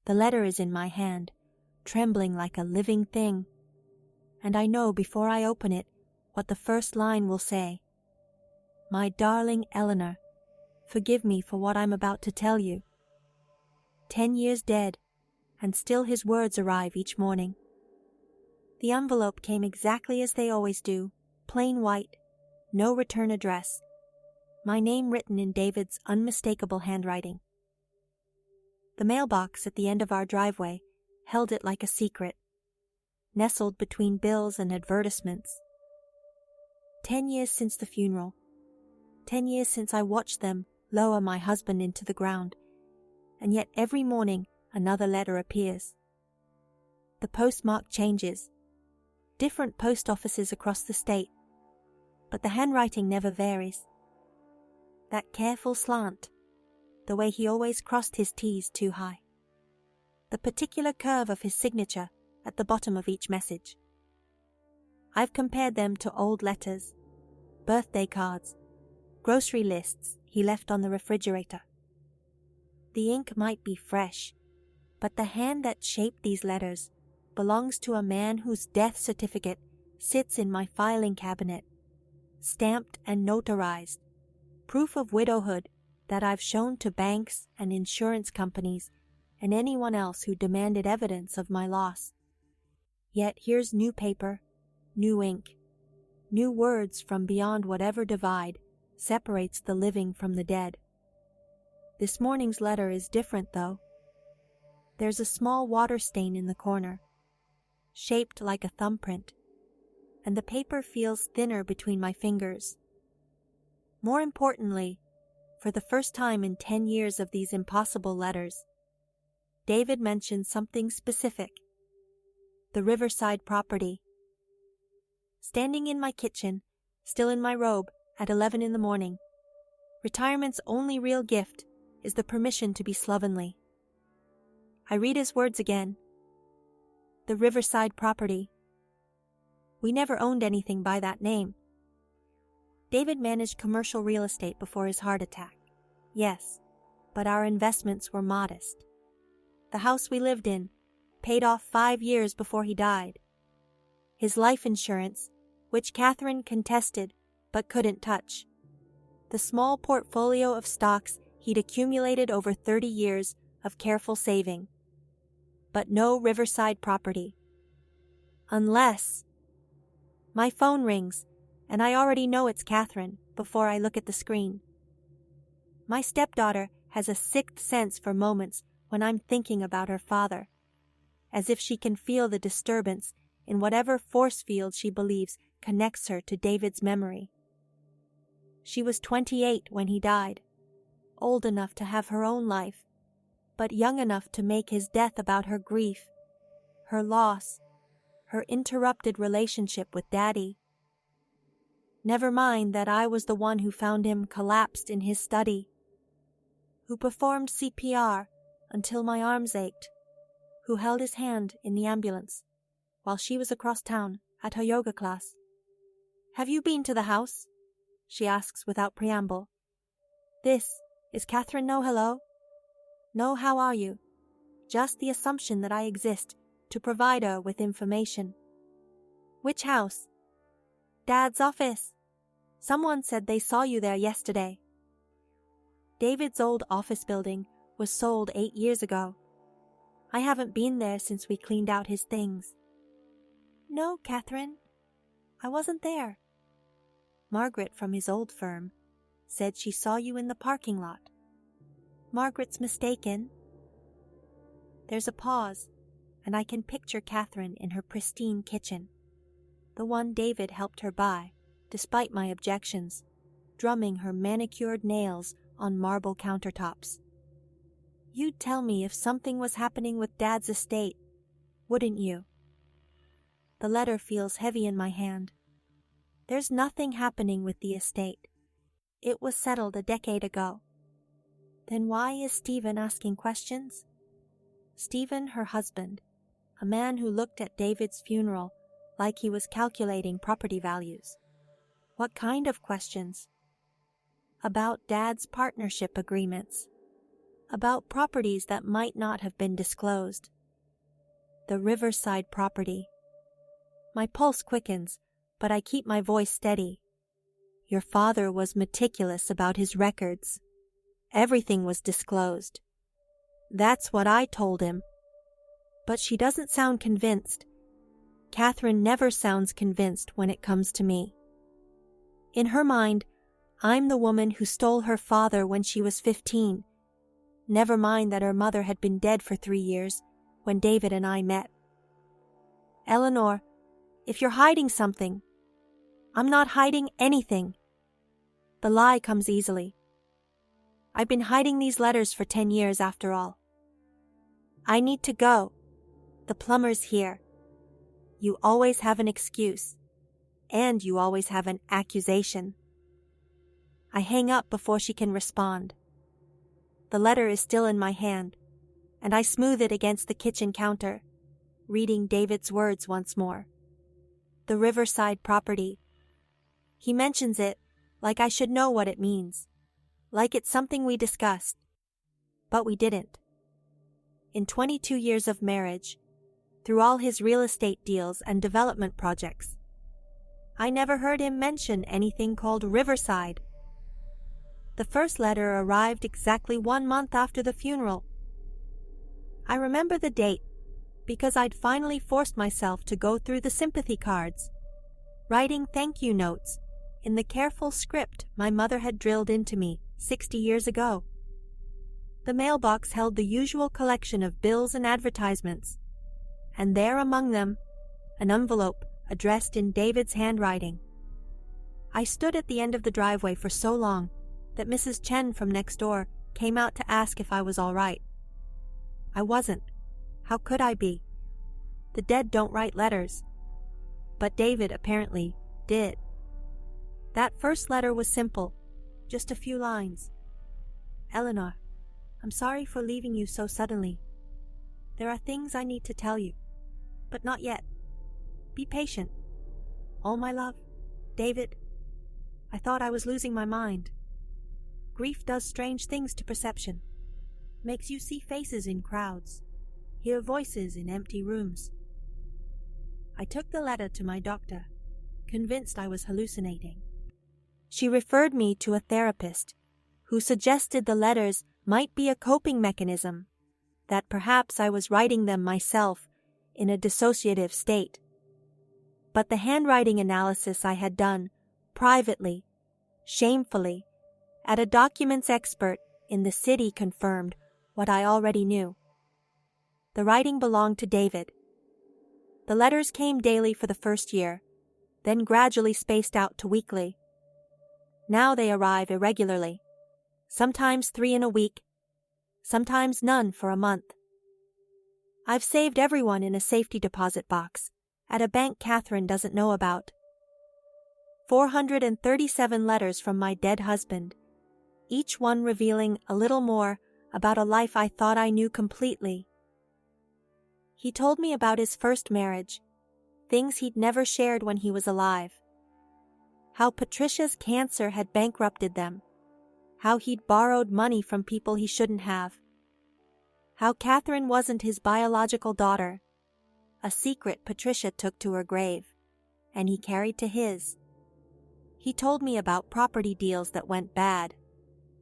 The letter is in my hand, trembling like a living thing, and I know before I open it what the first line will say. My darling Eleanor, forgive me for what I'm about to tell you. 10 years dead, and still his words arrive each morning. The envelope came exactly as they always do, plain white, no return address. My name written in David's unmistakable handwriting. The mailbox at the end of our driveway held it like a secret, nestled between bills and advertisements. 10 years since the funeral. 10 years since I watched them lower my husband into the ground, and yet every morning another letter appears. The postmark changes, different post offices across the state, but the handwriting never varies. That careful slant, the way he always crossed his T's too high, the particular curve of his signature at the bottom of each message. I've compared them to old letters, birthday cards, grocery lists he left on the refrigerator. The ink might be fresh, but the hand that shaped these letters belongs to a man whose death certificate sits in my filing cabinet, stamped and notarized, proof of widowhood that I've shown to banks and insurance companies and anyone else who demanded evidence of my loss. Yet here's new paper, new ink, new words from beyond whatever divide separates the living from the dead. This morning's letter is different, though. There's a small water stain in the corner, shaped like a thumbprint, and the paper feels thinner between my fingers. More importantly, for the first time in 10 years of these impossible letters, David mentions something specific: the Riverside property. Standing in my kitchen, still in my robe, at 11 in the morning, retirement's only real gift is the permission to be slovenly. I read his words again. The Riverside property. We never owned anything by that name. David managed commercial real estate before his heart attack. Yes, but our investments were modest. The house we lived in paid off 5 years before he died. His life insurance, which Catherine contested but couldn't touch. The small portfolio of stocks he'd accumulated over 30 years of careful saving. But no Riverside property. Unless... My phone rings, and I already know it's Catherine before I look at the screen. My stepdaughter has a sixth sense for moments when I'm thinking about her father, as if she can feel the disturbance in whatever force field she believes connects her to David's memory. She was 28 when he died, old enough to have her own life, but young enough to make his death about her grief, her loss, her interrupted relationship with Daddy. Never mind that I was the one who found him collapsed in his study, who performed CPR until my arms ached, who held his hand in the ambulance while she was across town at her yoga class. "Have you been to the house?" she asks without preamble. This is Catherine no hello? No how are you? Just the assumption that I exist to provide her with information. Which house? Dad's office. Someone said they saw you there yesterday. David's old office building was sold 8 years ago. I haven't been there since we cleaned out his things. No, Catherine, I wasn't there. Margaret from his old firm said she saw you in the parking lot. Margaret's mistaken. There's a pause, and I can picture Catherine in her pristine kitchen, the one David helped her buy, despite my objections, drumming her manicured nails on marble countertops. You'd tell me if something was happening with Dad's estate, wouldn't you? The letter feels heavy in my hand. There's nothing happening with the estate. It was settled a decade ago. Then why is Stephen asking questions? Stephen, her husband, a man who looked at David's funeral like he was calculating property values. What kind of questions? About Dad's partnership agreements. about properties that might not have been disclosed. The Riverside property. My pulse quickens, but I keep my voice steady. Your father was meticulous about his records. Everything was disclosed. That's what I told him. But she doesn't sound convinced. Catherine never sounds convinced when it comes to me. In her mind, I'm the woman who stole her father when she was 15. Never mind that her mother had been dead for 3 years when David and I met. Eleanor, if you're hiding something, I'm not hiding anything. The lie comes easily. I've been hiding these letters for 10 years after all. I need to go. The plumber's here. You always have an excuse, and you always have an accusation. I hang up before she can respond. The letter is still in my hand, and I smooth it against the kitchen counter, reading David's words once more. The Riverside property. He mentions it like I should know what it means, like it's something we discussed, but we didn't. In 22 years of marriage, through all his real estate deals and development projects, I never heard him mention anything called Riverside. The first letter arrived exactly 1 month after the funeral. I remember the date because I'd finally forced myself to go through the sympathy cards, writing thank you notes in the careful script my mother had drilled into me 60 years ago. The mailbox held the usual collection of bills and advertisements, and there among them, an envelope addressed in David's handwriting. I stood at the end of the driveway for so long that Mrs. Chen from next door came out to ask if I was all right. I wasn't. How could I be? The dead don't write letters. But David apparently did. That first letter was simple, just a few lines. Eleanor, I'm sorry for leaving you so suddenly. There are things I need to tell you, but not yet. Be patient. All my love, David. I thought I was losing my mind. Grief does strange things to perception. Makes you see faces in crowds, hear voices in empty rooms. I took the letter to my doctor, convinced I was hallucinating. She referred me to a therapist who suggested the letters might be a coping mechanism, that perhaps I was writing them myself in a dissociative state. But the handwriting analysis I had done, privately, shamefully, at a documents expert in the city confirmed what I already knew. The writing belonged to David. The letters came daily for the first year, then gradually spaced out to weekly. Now they arrive irregularly, sometimes 3 in a week, sometimes none for a month. I've saved everyone in a safety deposit box at a bank Catherine doesn't know about. 437 letters from my dead husband, each one revealing a little more about a life I thought I knew completely. He told me about his first marriage, things he'd never shared when he was alive. How Patricia's cancer had bankrupted them. How he'd borrowed money from people he shouldn't have. How Catherine wasn't his biological daughter, a secret Patricia took to her grave, and he carried to his. He told me about property deals that went bad,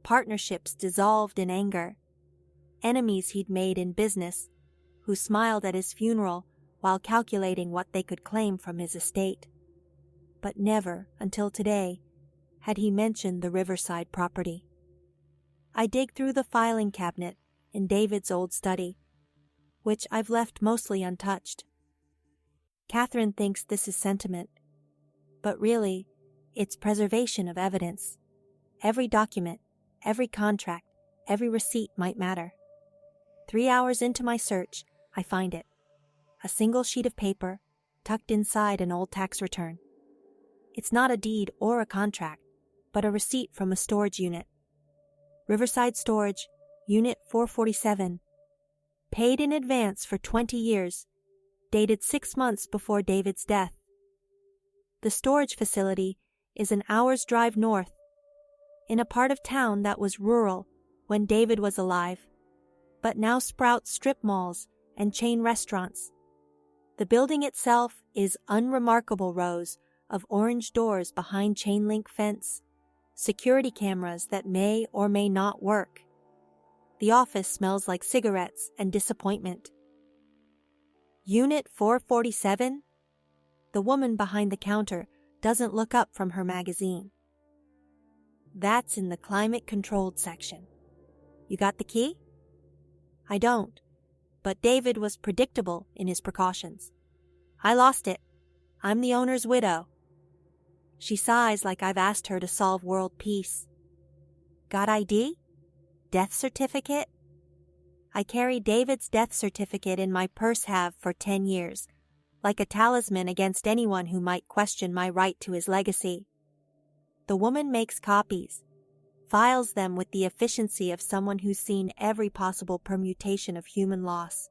partnerships dissolved in anger, enemies he'd made in business, who smiled at his funeral while calculating what they could claim from his estate. But never, until today, had he mentioned the Riverside property. I dig through the filing cabinet in David's old study, which I've left mostly untouched. Catherine thinks this is sentiment, but really, it's preservation of evidence. Every document, every contract, every receipt might matter. 3 hours into my search, I find it. A single sheet of paper, tucked inside an old tax return. It's not a deed or a contract, but a receipt from a storage unit. Riverside Storage, Unit 447. Paid in advance for 20 years, dated 6 months before David's death. The storage facility is an hour's drive north, in a part of town that was rural when David was alive but now sprouts strip malls and chain restaurants. The building itself is unremarkable rows of orange doors behind chain-link fence, security cameras that may or may not work. The office smells like cigarettes and disappointment. Unit 447? The woman behind the counter doesn't look up from her magazine. That's in the climate-controlled section. You got the key? I don't, but David was predictable in his precautions. I lost it. I'm the owner's widow. She sighs like I've asked her to solve world peace. Got ID? Death certificate? I carry David's death certificate in my purse have for 10 years, like a talisman against anyone who might question my right to his legacy. The woman makes copies, files them with the efficiency of someone who's seen every possible permutation of human loss,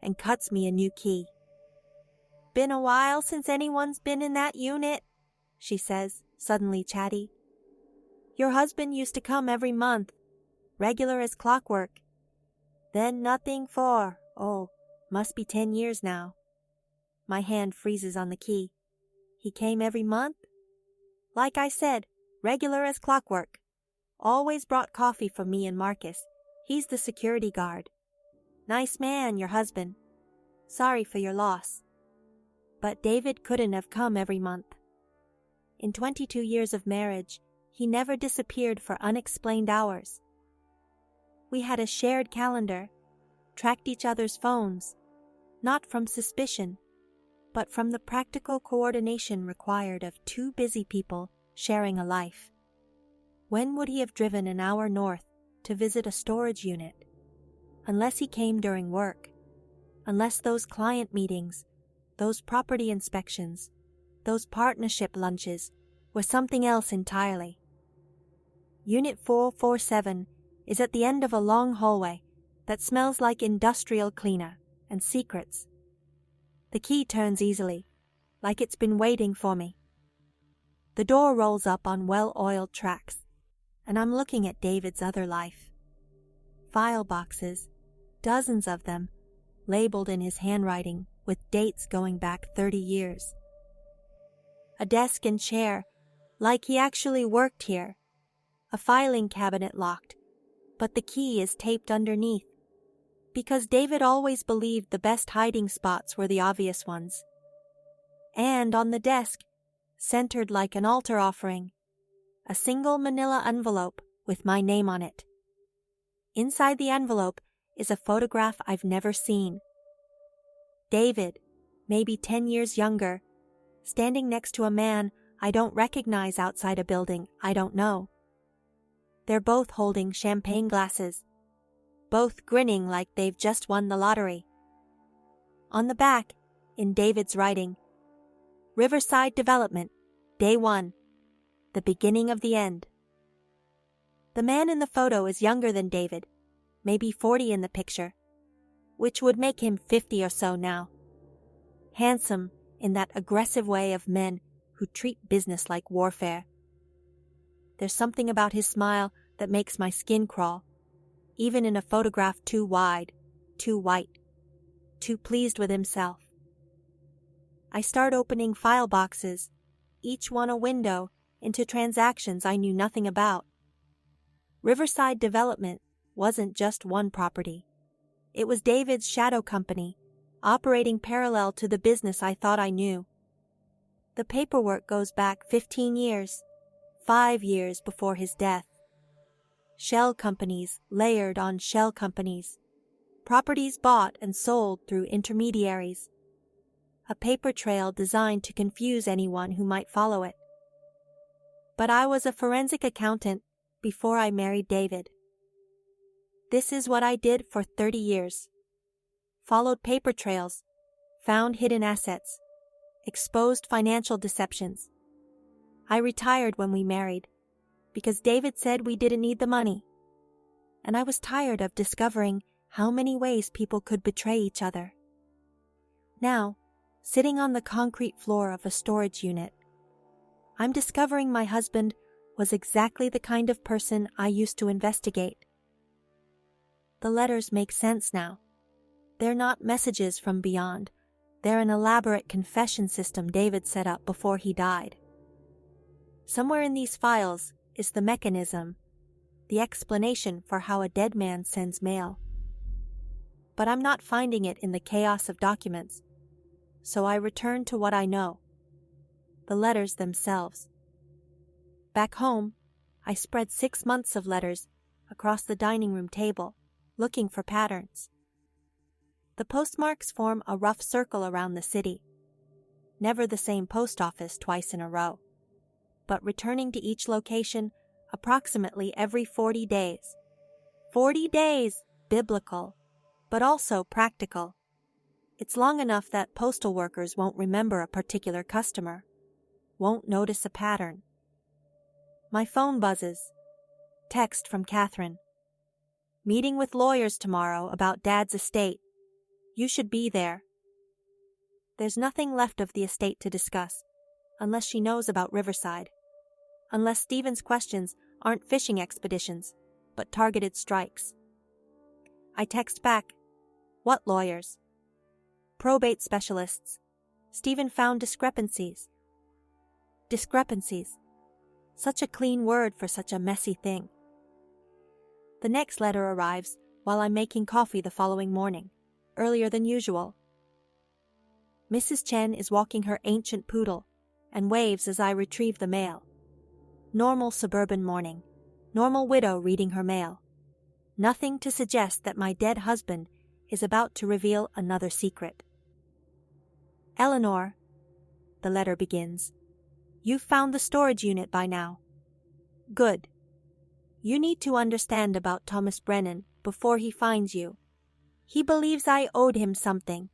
and cuts me a new key. Been a while since anyone's been in that unit, she says, suddenly chatty. Your husband used to come every month, regular as clockwork. Then nothing for, must be 10 years now. My hand freezes on the key. He came every month? Like I said, regular as clockwork. Always brought coffee for me and Marcus. He's the security guard. Nice man, your husband. Sorry for your loss. But David couldn't have come every month. In 22 years of marriage, he never disappeared for unexplained hours. We had a shared calendar, tracked each other's phones, not from suspicion, but from the practical coordination required of two busy people sharing a life. When would he have driven an hour north to visit a storage unit? Unless he came during work, unless those client meetings, those property inspections, those partnership lunches were something else entirely. Unit 447 is at the end of a long hallway that smells like industrial cleaner and secrets. The key turns easily, like it's been waiting for me. The door rolls up on well-oiled tracks, and I'm looking at David's other life. File boxes, dozens of them, labeled in his handwriting with dates going back 30 years. A desk and chair, like he actually worked here. A filing cabinet locked, but the key is taped underneath, because David always believed the best hiding spots were the obvious ones. And on the desk, centered like an altar offering, a single manila envelope with my name on it. Inside the envelope is a photograph I've never seen. David, maybe 10 years younger, standing next to a man I don't recognize outside a building I don't know. They're both holding champagne glasses, both grinning like they've just won the lottery. On the back, in David's writing, Riverside Development, Day 1, the beginning of the end. The man in the photo is younger than David, maybe 40 in the picture, which would make him 50 or so now. Handsome in that aggressive way of men who treat business like warfare. There's something about his smile that makes my skin crawl, even in a photograph too wide, too white, too pleased with himself. I start opening file boxes, each one a window into transactions I knew nothing about. Riverside Development wasn't just one property. It was David's shadow company, operating parallel to the business I thought I knew. The paperwork goes back 15 years, 5 years before his death. Shell companies layered on shell companies, properties bought and sold through intermediaries. A paper trail designed to confuse anyone who might follow it. But I was a forensic accountant before I married David. This is what I did for 30 years. Followed paper trails, found hidden assets, exposed financial deceptions. I retired when we married, because David said we didn't need the money. And I was tired of discovering how many ways people could betray each other. Now, sitting on the concrete floor of a storage unit, I'm discovering my husband was exactly the kind of person I used to investigate. The letters make sense now. They're not messages from beyond. They're an elaborate confession system David set up before he died. Somewhere in these files is the mechanism, the explanation for how a dead man sends mail. But I'm not finding it in the chaos of documents, so I return to what I know, the letters themselves. Back home, I spread 6 months of letters across the dining room table, looking for patterns. The postmarks form a rough circle around the city, never the same post office twice in a row, but returning to each location approximately every 40 days. 40 days! Biblical, but also practical. It's long enough that postal workers won't remember a particular customer, won't notice a pattern. My phone buzzes. Text from Catherine. Meeting with lawyers tomorrow about Dad's estate. You should be there. There's nothing left of the estate to discuss, unless she knows about Riverside. Unless Stephen's questions aren't fishing expeditions, but targeted strikes. I text back. What lawyers? Probate specialists. Stephen found discrepancies. Discrepancies. Such a clean word for such a messy thing. The next letter arrives while I'm making coffee the following morning, earlier than usual. Mrs. Chen is walking her ancient poodle and waves as I retrieve the mail. Normal suburban morning. Normal widow reading her mail. Nothing to suggest that my dead husband is about to reveal another secret. Eleanor, the letter begins, you've found the storage unit by now. Good. You need to understand about Thomas Brennan before he finds you. He believes I owed him something.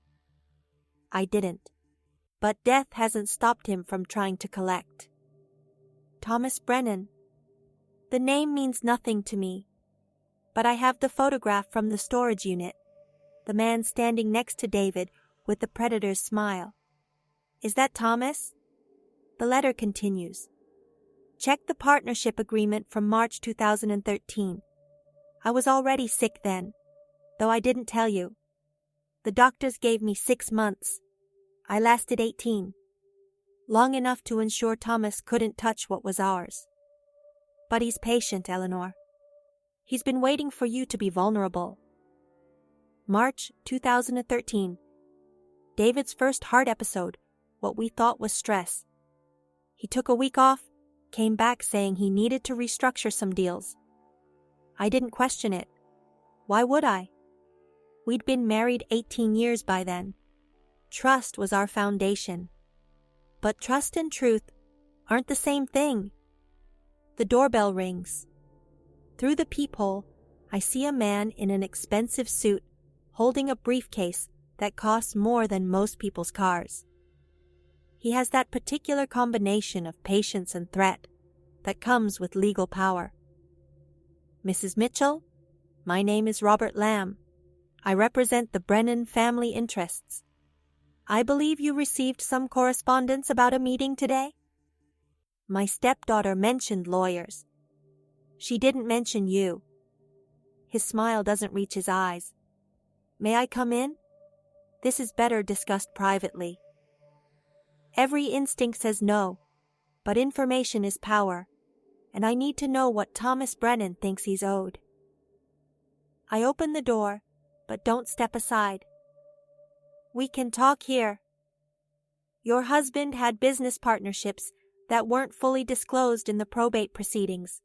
I didn't, but death hasn't stopped him from trying to collect. Thomas Brennan. The name means nothing to me, but I have the photograph from the storage unit, the man standing next to David with the predator's smile. Is that Thomas? The letter continues. Check the partnership agreement from March 2013. I was already sick then, though I didn't tell you. The doctors gave me 6 months. I lasted 18. Long enough to ensure Thomas couldn't touch what was ours. But he's patient, Eleanor. He's been waiting for you to be vulnerable. March 2013. David's first heart episode, what we thought was stress. He took a week off, came back saying he needed to restructure some deals. I didn't question it. Why would I? We'd been married 18 years by then. Trust was our foundation. But trust and truth aren't the same thing. The doorbell rings. Through the peephole, I see a man in an expensive suit holding a briefcase that costs more than most people's cars. He has that particular combination of patience and threat that comes with legal power. Mrs. Mitchell, my name is Robert Lamb. I represent the Brennan family interests. I believe you received some correspondence about a meeting today? My stepdaughter mentioned lawyers. She didn't mention you. His smile doesn't reach his eyes. May I come in? This is better discussed privately. Every instinct says no, but information is power, and I need to know what Thomas Brennan thinks he's owed. I open the door, but don't step aside. We can talk here. Your husband had business partnerships that weren't fully disclosed in the probate proceedings.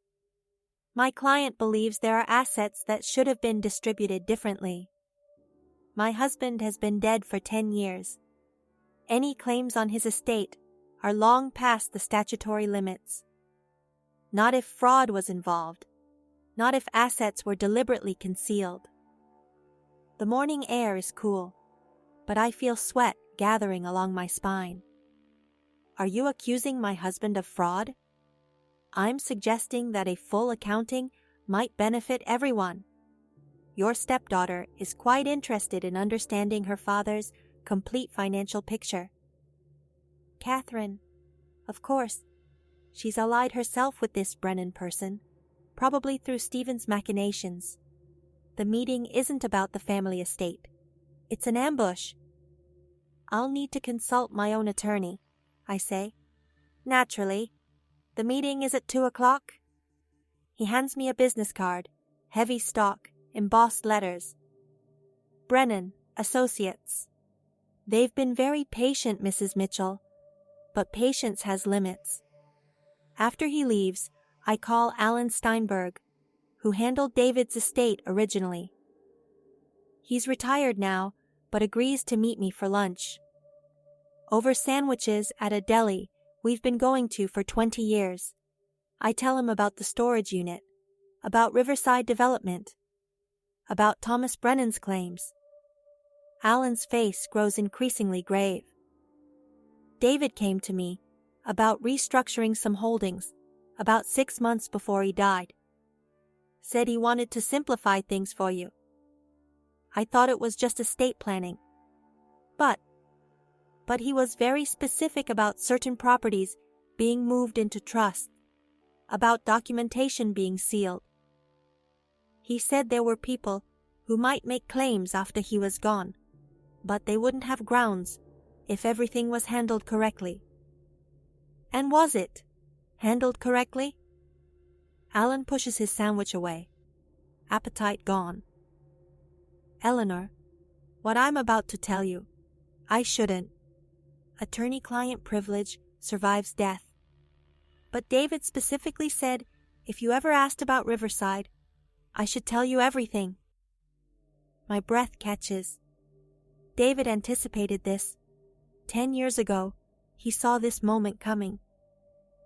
My client believes there are assets that should have been distributed differently. My husband has been dead for 10 years. Any claims on his estate are long past the statutory limits. Not if fraud was involved, not if assets were deliberately concealed. The morning air is cool, but I feel sweat gathering along my spine. Are you accusing my husband of fraud? I'm suggesting that a full accounting might benefit everyone. Your stepdaughter is quite interested in understanding her father's complete financial picture. Catherine, of course, she's allied herself with this Brennan person, probably through Stephen's machinations. The meeting isn't about the family estate. It's an ambush. I'll need to consult my own attorney, I say. Naturally. The meeting is at 2 o'clock. He hands me a business card, heavy stock, embossed letters. Brennan, Associates. They've been very patient, Mrs. Mitchell, but patience has limits. After he leaves, I call Alan Steinberg, who handled David's estate originally. He's retired now, but agrees to meet me for lunch. Over sandwiches at a deli we've been going to for 20 years. I tell him about the storage unit, about Riverside Development, about Thomas Brennan's claims. Alan's face grows increasingly grave. David came to me about restructuring some holdings about 6 months before he died. Said he wanted to simplify things for you. I thought it was just estate planning. But he was very specific about certain properties being moved into trust, about documentation being sealed. He said there were people who might make claims after he was gone, but they wouldn't have grounds if everything was handled correctly. And was it handled correctly? Alan pushes his sandwich away, appetite gone. Eleanor, what I'm about to tell you, I shouldn't. Attorney-client privilege survives death. But David specifically said if you ever asked about Riverside, I should tell you everything. My breath catches. David anticipated this. 10 years ago, he saw this moment coming.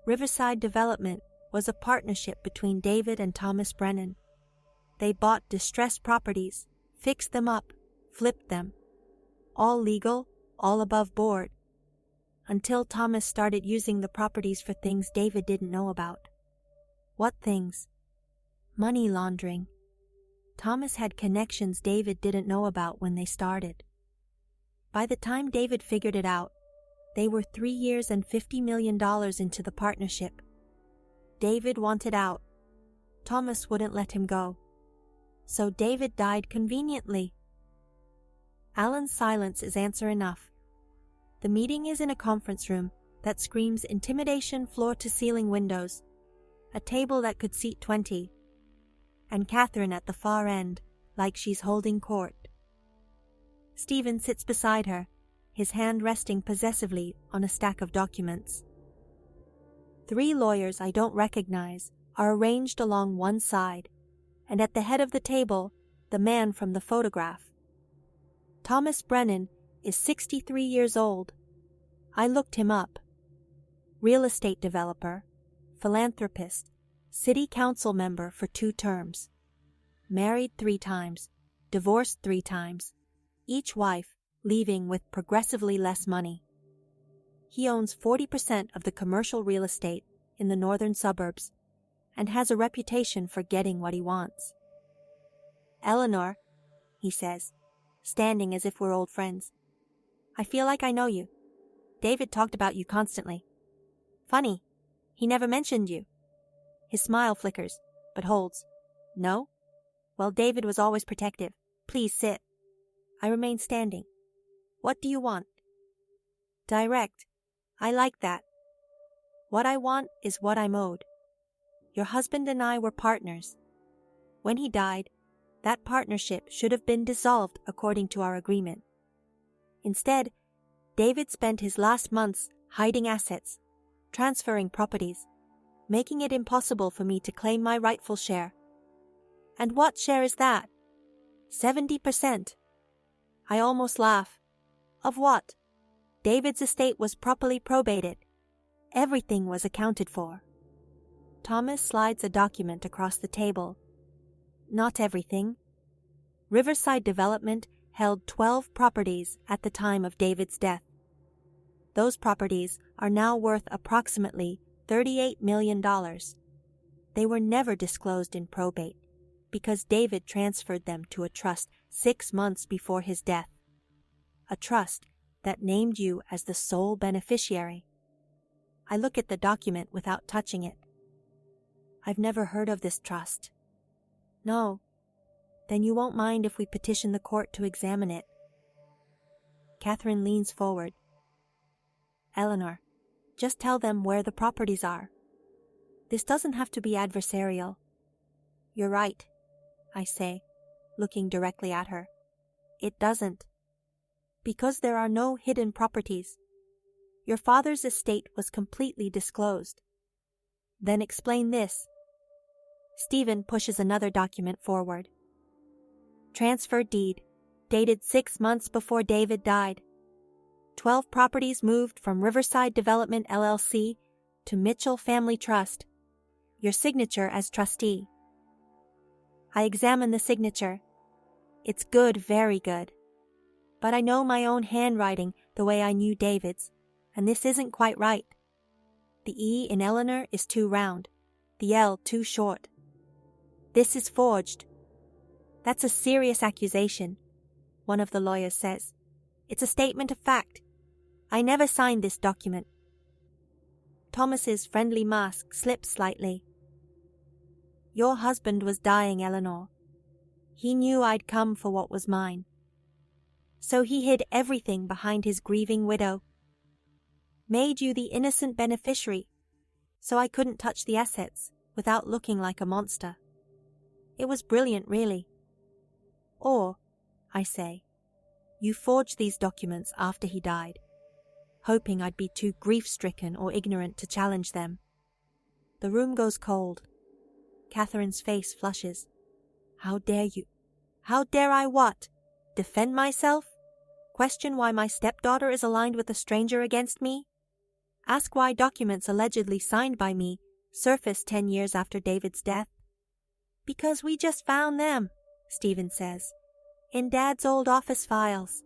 Riverside Development was a partnership between David and Thomas Brennan. They bought distressed properties, fixed them up, flipped them. All legal, all above board. Until Thomas started using the properties for things David didn't know about. What things? Money laundering. Thomas had connections David didn't know about when they started. By the time David figured it out, they were 3 years and $50 million into the partnership. David wanted out. Thomas wouldn't let him go. So David died conveniently. Alan's silence is answer enough. The meeting is in a conference room that screams intimidation floor-to-ceiling windows, a table that could seat 20, and Catherine at the far end, like she's holding court. Stephen sits beside her, his hand resting possessively on a stack of documents. 3 lawyers I don't recognize are arranged along one side, and at the head of the table, the man from the photograph. Thomas Brennan is 63 years old. I looked him up. Real estate developer, philanthropist, city council member for 2 terms. Married 3 times, divorced 3 times, each wife leaving with progressively less money. He owns 40% of the commercial real estate in the northern suburbs and has a reputation for getting what he wants. Eleanor, he says, standing as if we're old friends. I feel like I know you. David talked about you constantly. Funny, he never mentioned you. His smile flickers, but holds. No? Well, David was always protective. Please sit. I remain standing. What do you want? Direct. I like that. What I want is what I'm owed. Your husband and I were partners. When he died, that partnership should have been dissolved according to our agreement. Instead, David spent his last months hiding assets, transferring properties, making it impossible for me to claim my rightful share. And what share is that? 70%. I almost laugh. Of what? David's estate was properly probated. Everything was accounted for. Thomas slides a document across the table. Not everything. Riverside Development held 12 properties at the time of David's death. Those properties are now worth approximately $38 million. They were never disclosed in probate because David transferred them to a trust 6 months before his death. A trust that named you as the sole beneficiary. I look at the document without touching it. I've never heard of this trust. No, Then you won't mind if we petition the court to examine it. Catherine leans forward. Eleanor, just tell them where the properties are. This doesn't have to be adversarial. You're right, I say, looking directly at her. It doesn't. Because there are no hidden properties. Your father's estate was completely disclosed. Then explain this. Stephen pushes another document forward. Transfer deed, dated 6 months before David died. 12 properties moved from Riverside Development LLC to Mitchell Family Trust. Your signature as trustee. I examine the signature. It's good, very good. But I know my own handwriting the way I knew David's, and this isn't quite right. The E in Eleanor is too round, the L too short. This is forged. That's a serious accusation, one of the lawyers says. It's a statement of fact. I never signed this document. Thomas's friendly mask slips slightly. Your husband was dying, Eleanor. He knew I'd come for what was mine. So he hid everything behind his grieving widow. Made you the innocent beneficiary, so I couldn't touch the assets without looking like a monster. It was brilliant, really. Or, I say, you forged these documents after he died, hoping I'd be too grief-stricken or ignorant to challenge them. The room goes cold. Catherine's face flushes. How dare you? How dare I what? Defend myself? Question why my stepdaughter is aligned with a stranger against me? Ask why documents allegedly signed by me surfaced 10 years after David's death? Because we just found them, Stephen says, in Dad's old office files.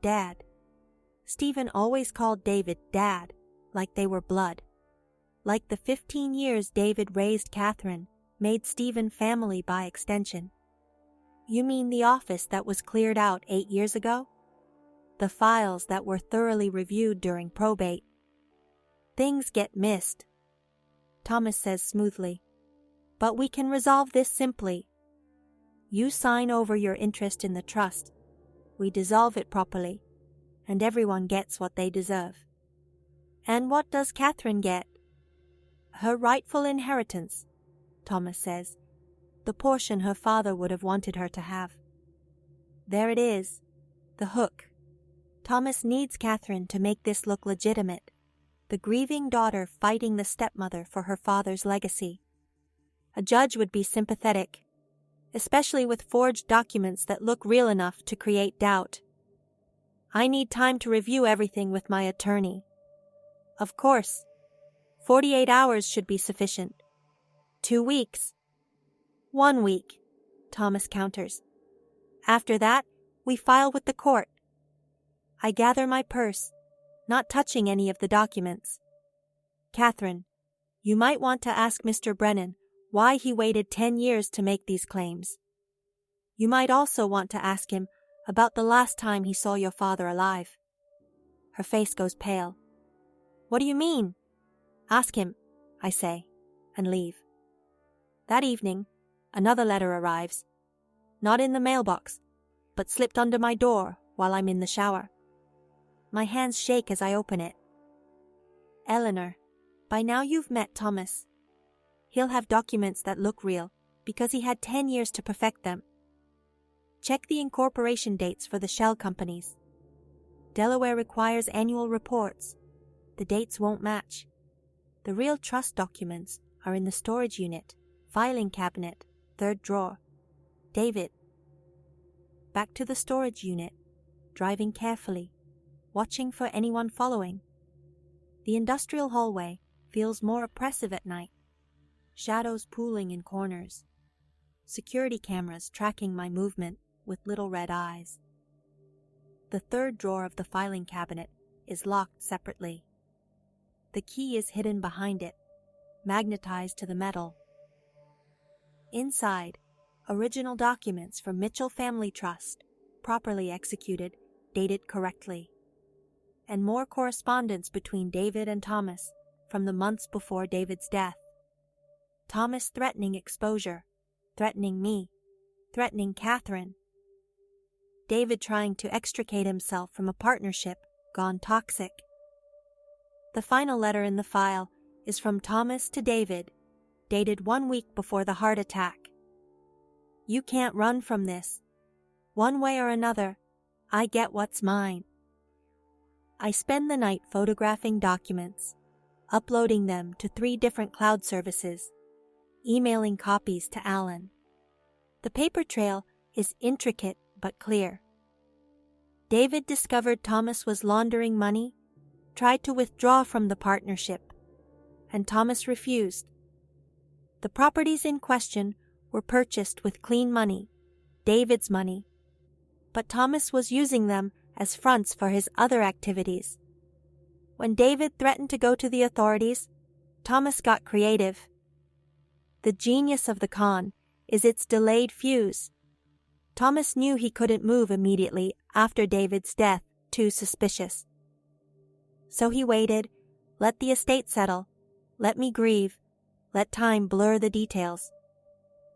Dad. Stephen always called David Dad, like they were blood. Like the 15 years David raised Catherine made Stephen family by extension. You mean the office that was cleared out 8 years ago? The files that were thoroughly reviewed during probate. Things get missed. Thomas says smoothly, but we can resolve this simply. You sign over your interest in the trust. We dissolve it properly, and everyone gets what they deserve. And what does Catherine get? Her rightful inheritance, Thomas says, the portion her father would have wanted her to have. There it is, the hook. Thomas needs Catherine to make this look legitimate, the grieving daughter fighting the stepmother for her father's legacy. A judge would be sympathetic, especially with forged documents that look real enough to create doubt. I need time to review everything with my attorney. Of course, 48 hours should be sufficient. 2 weeks. 1 week, Thomas counters. After that, we file with the court. I gather my purse, not touching any of the documents. Catherine, you might want to ask Mr. Brennan why he waited 10 years to make these claims. You might also want to ask him about the last time he saw your father alive. Her face goes pale. What do you mean? Ask him, I say, and leave. That evening, another letter arrives. Not in the mailbox, but slipped under my door while I'm in the shower. My hands shake as I open it. Eleanor, by now you've met Thomas. He'll have documents that look real because he had 10 years to perfect them. Check the incorporation dates for the shell companies. Delaware requires annual reports. The dates won't match. The real trust documents are in the storage unit, filing cabinet, 3rd drawer. David. Back to the storage unit, driving carefully, watching for anyone following. The industrial hallway feels more oppressive at night. Shadows pooling in corners. Security cameras tracking my movement with little red eyes. The 3rd drawer of the filing cabinet is locked separately. The key is hidden behind it, magnetized to the metal. Inside, original documents from Mitchell Family Trust, properly executed, dated correctly. And more correspondence between David and Thomas from the months before David's death. Thomas threatening exposure, threatening me, threatening Catherine. David trying to extricate himself from a partnership gone toxic. The final letter in the file is from Thomas to David, dated 1 week before the heart attack. You can't run from this. One way or another, I get what's mine. I spend the night photographing documents, uploading them to 3 different cloud services, emailing copies to Alan. The paper trail is intricate but clear. David discovered Thomas was laundering money, tried to withdraw from the partnership, and Thomas refused. The properties in question were purchased with clean money, David's money, but Thomas was using them as fronts for his other activities. When David threatened to go to the authorities, Thomas got creative. The genius of the con is its delayed fuse. Thomas knew he couldn't move immediately after David's death, too suspicious. So he waited, let the estate settle, let me grieve, let time blur the details.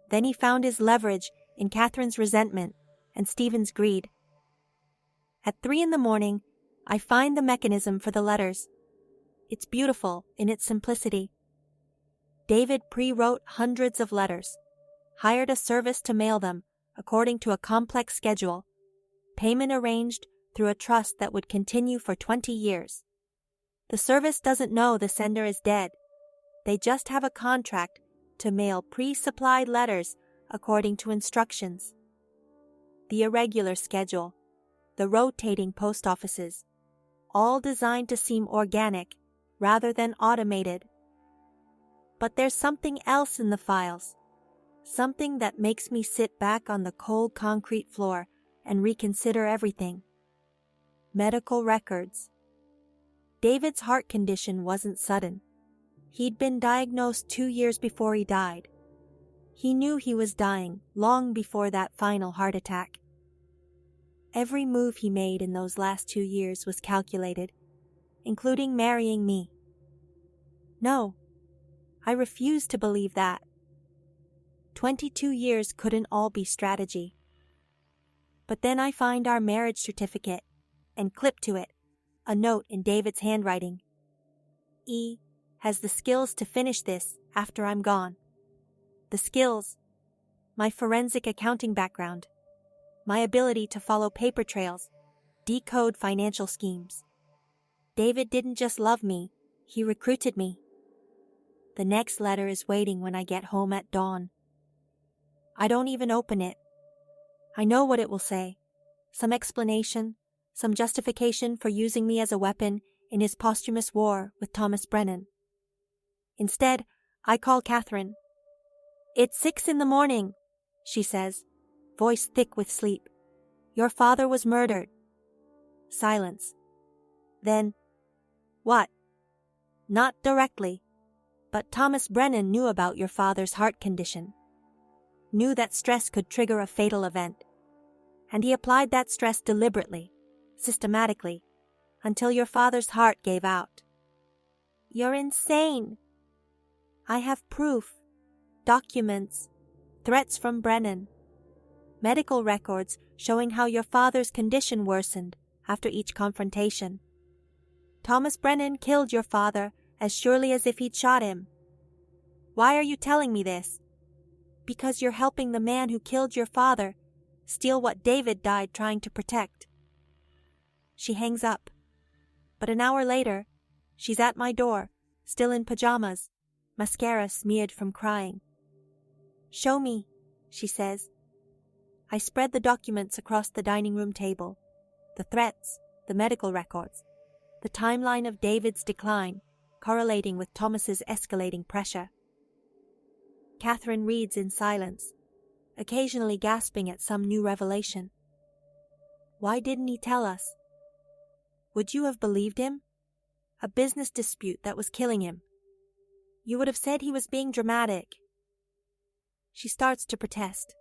Then he found his leverage in Catherine's resentment and Stephen's greed. At 3 a.m, I find the mechanism for the letters. It's beautiful in its simplicity. David pre-wrote hundreds of letters, hired a service to mail them according to a complex schedule, payment arranged through a trust that would continue for 20 years. The service doesn't know the sender is dead. They just have a contract to mail pre-supplied letters according to instructions. The irregular schedule, the rotating post offices, all designed to seem organic rather than automated. But there's something else in the files, something that makes me sit back on the cold concrete floor and reconsider everything. Medical records. David's heart condition wasn't sudden. He'd been diagnosed 2 years before he died. He knew he was dying long before that final heart attack. Every move he made in those last 2 years was calculated, including marrying me. No, I refused to believe that. 22 years couldn't all be strategy. But then I find our marriage certificate and clip to it a note in David's handwriting. E has the skills to finish this after I'm gone. The skills, my forensic accounting background, my ability to follow paper trails, decode financial schemes. David didn't just love me, he recruited me. The next letter is waiting when I get home at dawn. I don't even open it. I know what it will say. Some explanation, some justification for using me as a weapon in his posthumous war with Thomas Brennan. Instead, I call Catherine. It's 6 a.m, she says, voice thick with sleep. Your father was murdered. Silence. Then, what? Not directly, but Thomas Brennan knew about your father's heart condition. Knew that stress could trigger a fatal event. And he applied that stress deliberately, systematically, until your father's heart gave out. You're insane. I have proof, documents, threats from Brennan, medical records showing how your father's condition worsened after each confrontation. Thomas Brennan killed your father as surely as if he'd shot him. Why are you telling me this? Because you're helping the man who killed your father steal what David died trying to protect. She hangs up. But an hour later, she's at my door, still in pajamas, mascara smeared from crying. Show me, she says. I spread the documents across the dining room table, the threats, the medical records, the timeline of David's decline correlating with Thomas's escalating pressure. Catherine reads in silence, occasionally gasping at some new revelation. Why didn't he tell us? Would you have believed him? A business dispute that was killing him. You would have said he was being dramatic. She starts to protest,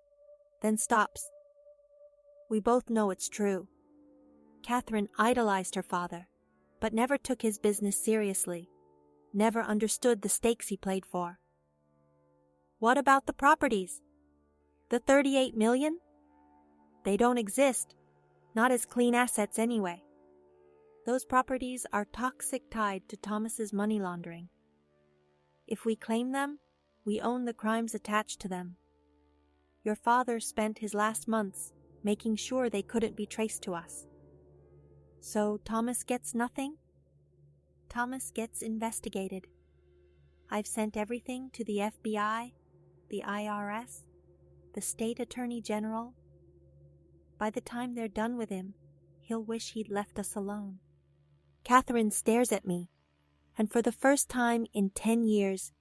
then stops. We both know it's true. Catherine idolized her father, but never took his business seriously, never understood the stakes he played for. What about the properties? The 38 million? They don't exist, not as clean assets anyway. Those properties are toxic tied to Thomas's money laundering. If we claim them, we own the crimes attached to them. Your father spent his last months making sure they couldn't be traced to us. So Thomas gets nothing? Thomas gets investigated. I've sent everything to the FBI, the IRS, the State Attorney General. By the time they're done with him, he'll wish he'd left us alone. Catherine stares at me, and for the first time in 10 years,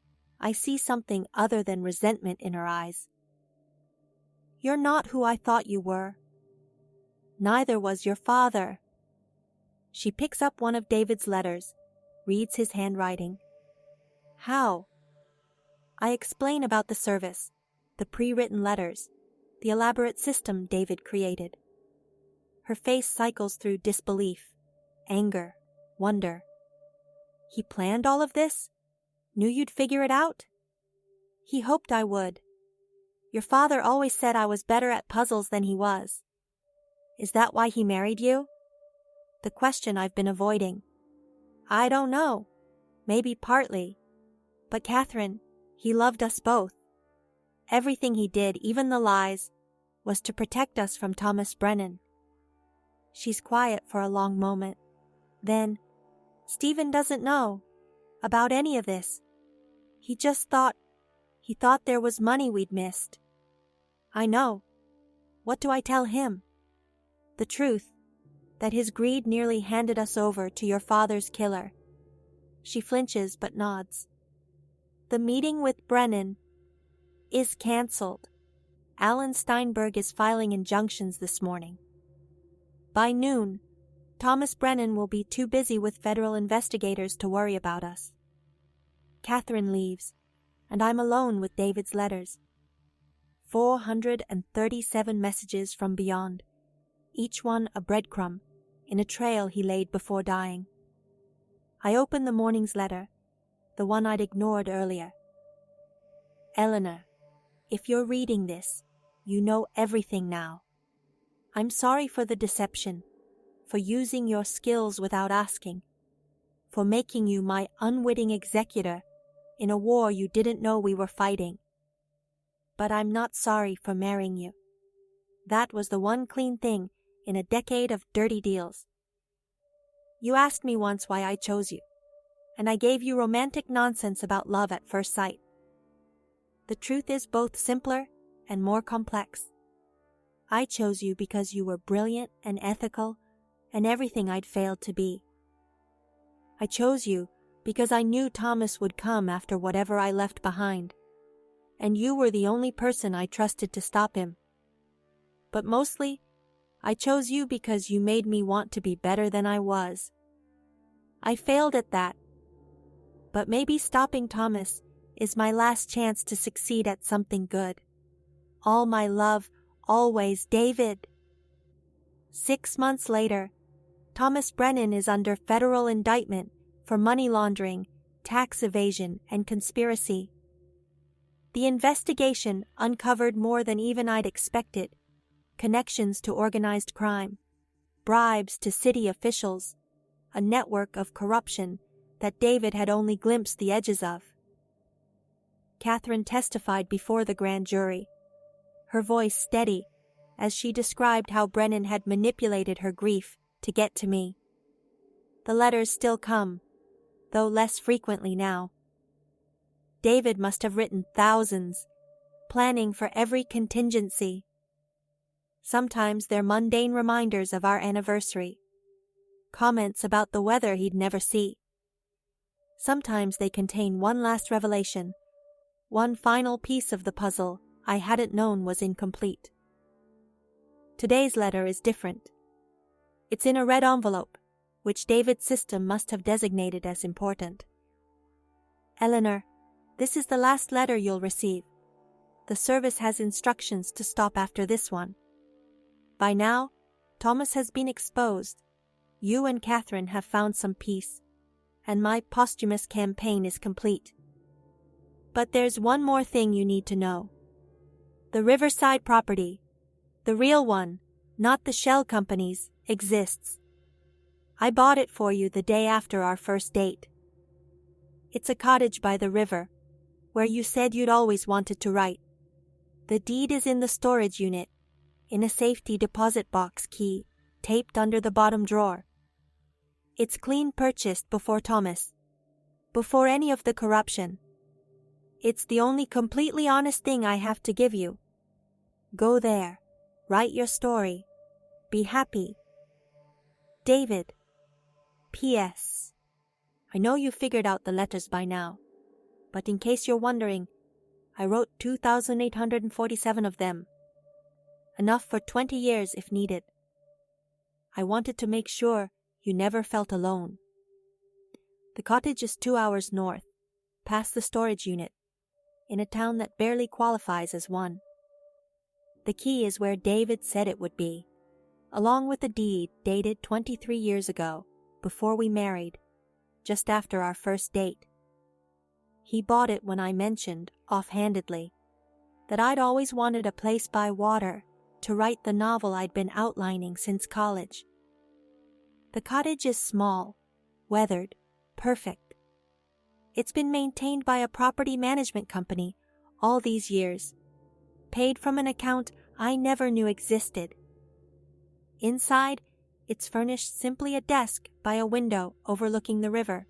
I see something other than resentment in her eyes. You're not who I thought you were. Neither was your father. She picks up one of David's letters, reads his handwriting. How? I explain about the service, the pre-written letters, the elaborate system David created. Her face cycles through disbelief, anger, wonder. He planned all of this? Knew you'd figure it out? He hoped I would. Your father always said I was better at puzzles than he was. Is that why he married you? The question I've been avoiding. I don't know. Maybe partly. But Catherine, he loved us both. Everything he did, even the lies, was to protect us from Thomas Brennan. She's quiet for a long moment. Then, Stephen doesn't know about any of this. He thought there was money we'd missed. I know. What do I tell him? The truth, that his greed nearly handed us over to your father's killer. She flinches but nods. The meeting with Brennan is cancelled. Alan Steinberg is filing injunctions this morning. By noon, Thomas Brennan will be too busy with federal investigators to worry about us. Catherine leaves, and I'm alone with David's letters. 437 messages from beyond, each one a breadcrumb in a trail he laid before dying. I open the morning's letter, the one I'd ignored earlier. Eleanor, if you're reading this, you know everything now. I'm sorry for the deception, for using your skills without asking, for making you my unwitting executor in a war you didn't know we were fighting. But I'm not sorry for marrying you. That was the one clean thing in a decade of dirty deals. You asked me once why I chose you, and I gave you romantic nonsense about love at first sight. The truth is both simpler and more complex. I chose you because you were brilliant and ethical and everything I'd failed to be. I chose you because I knew Thomas would come after whatever I left behind, and you were the only person I trusted to stop him. But mostly, I chose you because you made me want to be better than I was. I failed at that, but maybe stopping Thomas is my last chance to succeed at something good. All my love, always, David. 6 months later, Thomas Brennan is under federal indictment for money laundering, tax evasion, and conspiracy. The investigation uncovered more than even I'd expected. Connections to organized crime, bribes to city officials, a network of corruption that David had only glimpsed the edges of. Catherine testified before the grand jury, her voice steady as she described how Brennan had manipulated her grief to get to me. The letters still come, though less frequently now. David must have written thousands, planning for every contingency. Sometimes they're mundane reminders of our anniversary, comments about the weather he'd never see. Sometimes they contain one last revelation, one final piece of the puzzle I hadn't known was incomplete. Today's letter is different. It's in a red envelope, which David's system must have designated as important. Eleanor, this is the last letter you'll receive. The service has instructions to stop after this one. By now, Thomas has been exposed. You and Catherine have found some peace, and my posthumous campaign is complete. But there's one more thing you need to know. The riverside property, the real one, not the shell companies, exists. I bought it for you the day after our first date. It's a cottage by the river, where you said you'd always wanted to write. The deed is in the storage unit, in a safety deposit box key taped under the bottom drawer. It's clean purchased before Thomas, before any of the corruption. It's the only completely honest thing I have to give you. Go there, write your story, be happy. David. P.S. I know you figured out the letters by now, but in case you're wondering, I wrote 2,847 of them. Enough for 20 years if needed. I wanted to make sure you never felt alone. The cottage is 2 hours north, past the storage unit, in a town that barely qualifies as one. The key is where David said it would be, along with a deed dated 23 years ago, before we married, just after our first date. He bought it when I mentioned, offhandedly, that I'd always wanted a place by water to write the novel I'd been outlining since college. The cottage is small, weathered, perfect. It's been maintained by a property management company all these years, paid from an account I never knew existed. Inside, it's furnished simply a desk by a window overlooking the river,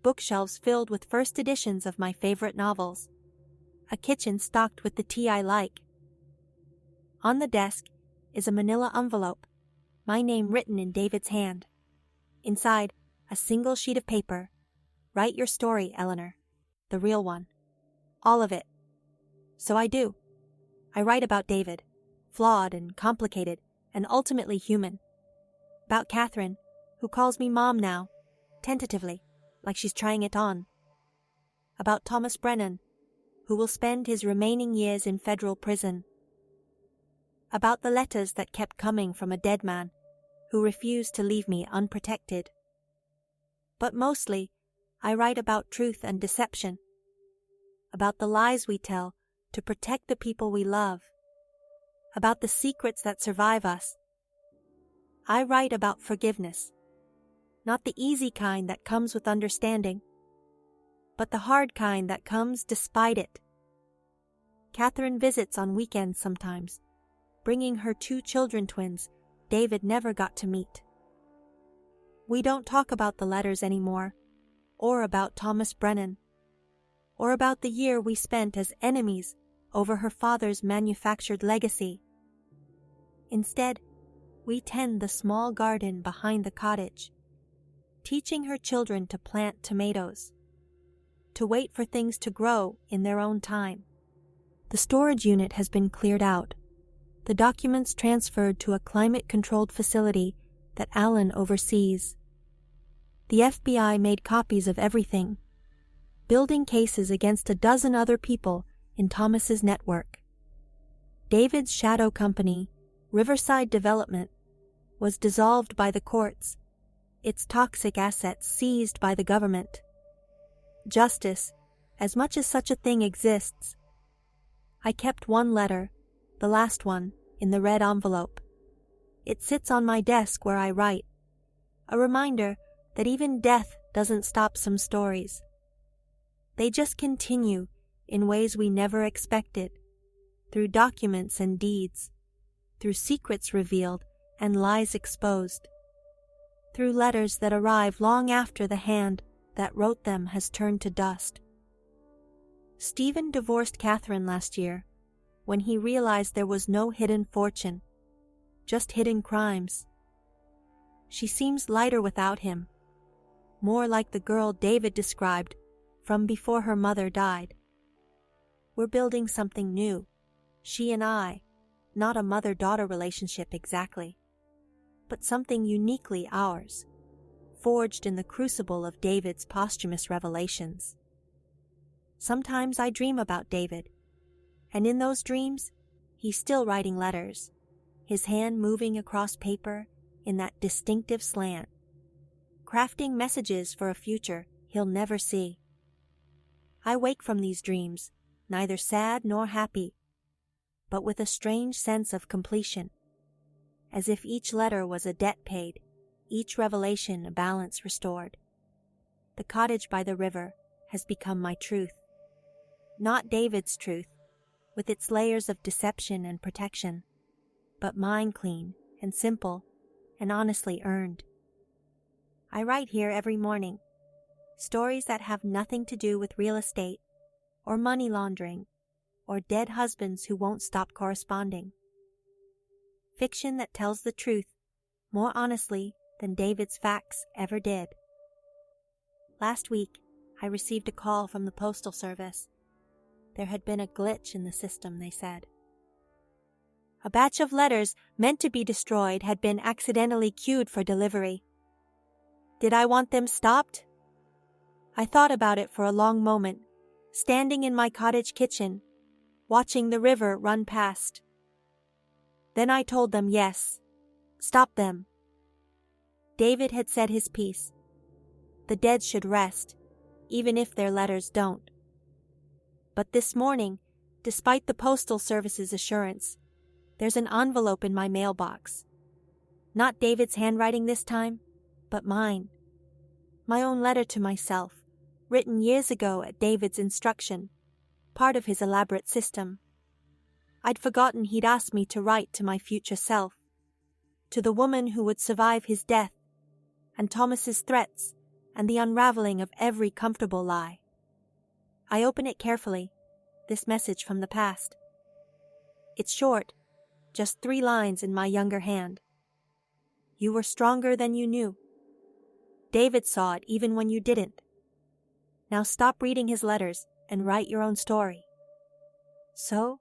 bookshelves filled with first editions of my favorite novels, a kitchen stocked with the tea I like. On the desk is a manila envelope, my name written in David's hand. Inside, a single sheet of paper. Write your story, Eleanor. The real one. All of it. So I do. I write about David, flawed and complicated and ultimately human. About Catherine, who calls me Mom now, tentatively, like she's trying it on. About Thomas Brennan, who will spend his remaining years in federal prison. About the letters that kept coming from a dead man who refused to leave me unprotected. But mostly, I write about truth and deception, about the lies we tell to protect the people we love, about the secrets that survive us. I write about forgiveness, not the easy kind that comes with understanding, but the hard kind that comes despite it. Catherine visits on weekends sometimes, bringing her 2 children twins David never got to meet. We don't talk about the letters anymore, or about Thomas Brennan, or about the year we spent as enemies over her father's manufactured legacy. Instead, we tend the small garden behind the cottage, teaching her children to plant tomatoes, to wait for things to grow in their own time. The storage unit has been cleared out, the documents transferred to a climate-controlled facility that Alan oversees. The FBI made copies of everything, building cases against a dozen other people in Thomas's network. David's shadow company, Riverside Development, was dissolved by the courts, its toxic assets seized by the government. Justice, as much as such a thing exists. I kept one letter, the last one, in the red envelope. It sits on my desk where I write, a reminder that even death doesn't stop some stories. They just continue in ways we never expected, through documents and deeds, through secrets revealed and lies exposed, through letters that arrive long after the hand that wrote them has turned to dust. Stephen divorced Catherine last year when he realized there was no hidden fortune, just hidden crimes. She seems lighter without him, more like the girl David described from before her mother died. We're building something new, she and I, not a mother-daughter relationship exactly, but something uniquely ours, forged in the crucible of David's posthumous revelations. Sometimes I dream about David, and in those dreams, he's still writing letters, his hand moving across paper in that distinctive slant, crafting messages for a future he'll never see. I wake from these dreams, neither sad nor happy, but with a strange sense of completion, as if each letter was a debt paid, each revelation a balance restored. The cottage by the river has become my truth. Not David's truth, with its layers of deception and protection, but mine, clean and simple and honestly earned. I write here every morning, stories that have nothing to do with real estate or money laundering or dead husbands who won't stop corresponding. Fiction that tells the truth more honestly than David's facts ever did. Last week, I received a call from the Postal Service. There had been a glitch in the system, they said. A batch of letters meant to be destroyed had been accidentally queued for delivery. Did I want them stopped? I thought about it for a long moment, standing in my cottage kitchen, watching the river run past. Then I told them yes, stop them. David had said his piece. The dead should rest, even if their letters don't. But this morning, despite the Postal Service's assurance, there's an envelope in my mailbox. Not David's handwriting this time, but mine. My own letter to myself, written years ago at David's instruction, part of his elaborate system. I'd forgotten he'd asked me to write to my future self, to the woman who would survive his death, and Thomas's threats, and the unraveling of every comfortable lie. I open it carefully, this message from the past. It's short, just 3 lines in my younger hand. You were stronger than you knew. David saw it even when you didn't. Now stop reading his letters and write your own story. So,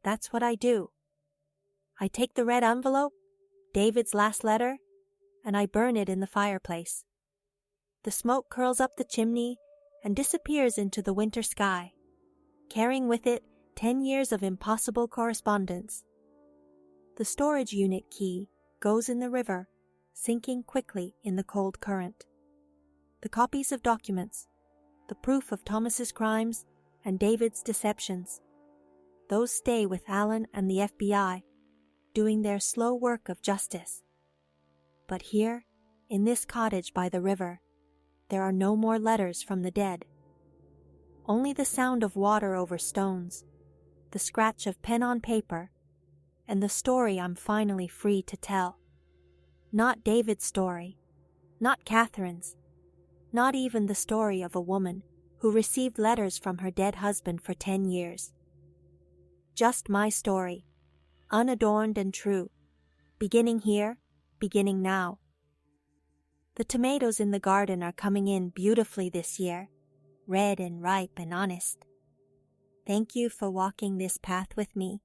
that's what I do. I take the red envelope, David's last letter, and I burn it in the fireplace. The smoke curls up the chimney and disappears into the winter sky, carrying with it 10 years of impossible correspondence. The storage unit key goes in the river, sinking quickly in the cold current. The copies of documents, the proof of Thomas's crimes and David's deceptions, those stay with Alan and the FBI, doing their slow work of justice. But here, in this cottage by the river, there are no more letters from the dead. Only the sound of water over stones, the scratch of pen on paper, and the story I'm finally free to tell. Not David's story, not Catherine's, not even the story of a woman who received letters from her dead husband for 10 years. Just my story, unadorned and true, beginning here, beginning now. The tomatoes in the garden are coming in beautifully this year, red and ripe and honest. Thank you for walking this path with me.